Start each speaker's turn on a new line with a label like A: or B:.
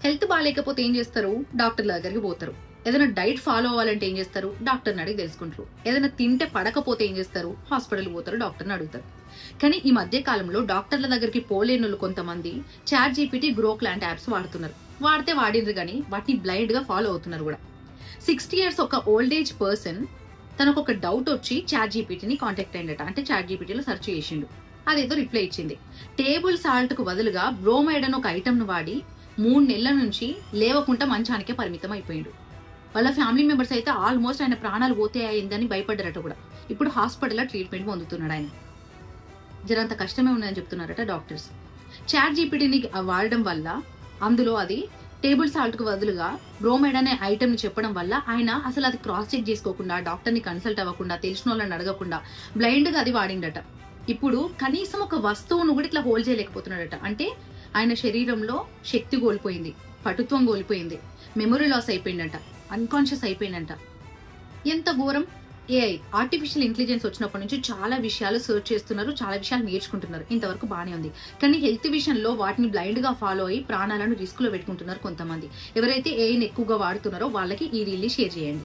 A: Health బాగాలేకపోతే ఏం చేస్తారు? డాక్టర్ల దగ్గరికి పోతారు. ఏదైనా డైట్ ఫాలో అవ్వాలంటే ఏం చేస్తారు? డాక్టర్ని అడిగి తెలుసుకుంటారు. ఏదైనా తింటే పడకపోతే ఏం చేస్తారు? హాస్పిటల్కి పోతారు, డాక్టర్ని అడుగుతారు. కానీ ఈ మధ్య కాలంలో డాక్టర్ల దగ్గరికి పోలేనులు కొంతమంది చాట్ జీపీటీ, గ్రోక్ లాంటి యాప్స్ వాడుతున్నారు. వాడితే వాడిండ్రు కానీ వాటిని బ్లైండ్ గా ఫాలో అవుతున్నారు కూడా. 60 years ఒక ఓల్డ్ ఏజ్ పర్సన్ తనకు ఒక డౌట్ వచ్చి చాట్ జీపీటీని కాంటాక్ట్ అయిందట. అంటే చాట్ జీపీటీలో సెర్చ్ చేసిండు. అదేదో రిప్లై ఇచ్చింది. టేబుల్ సాల్ట్ కు బదులుగా బ్రోమైడ్ అని ఒక ఐటమ్ ను వాడి 3 నెలల నుంచి లేవకుండా మంచానికే పరిమితం అయిపోయిండు. వాళ్ళ ఫ్యామిలీ మెంబర్స్ అయితే ఆల్మోస్ట్ ఆయన ప్రాణాలు పోతే అయిందని భయపడ్డారట కూడా. ఇప్పుడు హాస్పిటల్లో ట్రీట్మెంట్ పొందుతున్నాడు ఆయన. జరంత కష్టమే ఉందని చెప్తున్నారట డాక్టర్స్. చాట్ జీపీటీని వాడడం వల్ల అందులో అది టేబుల్ సాల్ట్ కు బదులుగా బ్రోమైడ్ అనే ఐటమ్ ని చెప్పడం వల్ల ఆయన అసలు అది క్రాస్ చెక్ చేసుకోకుండా, డాక్టర్ ని కన్సల్ట్ అవ్వకుండా, తెలిసిన వాళ్ళని అడగకుండా బ్లైండ్ గా అది వాడిండట. ఇప్పుడు కనీసం ఒక వస్తువును కూడా ఇట్లా హోల్డ్ చేయలేకపోతున్నాడట. అంటే ఆయన శరీరంలో శక్తి కోల్పోయింది, పటుత్వం కోల్పోయింది, మెమొరీ లాస్ అయిపోయిందంట, అన్కాన్షియస్ అయిపోయిందంట. ఎంత ఘోరం! ఏఐ ఆర్టిఫిషియల్ ఇంటెలిజెన్స్ వచ్చినప్పటి నుంచి చాలా విషయాలు సర్చ్ చేస్తున్నారు, చాలా విషయాలు నేర్చుకుంటున్నారు. ఇంతవరకు బానే ఉంది. కానీ హెల్త్ విషయంలో వాటిని బ్లైండ్ గా ఫాలో అయ్యి ప్రాణాలను రిస్క్ లో పెట్టుకుంటున్నారు కొంతమంది. ఎవరైతే ఏఐని ఎక్కువగా వాడుతున్నారో వాళ్ళకి ఈ రీల్ని షేర్ చేయండి.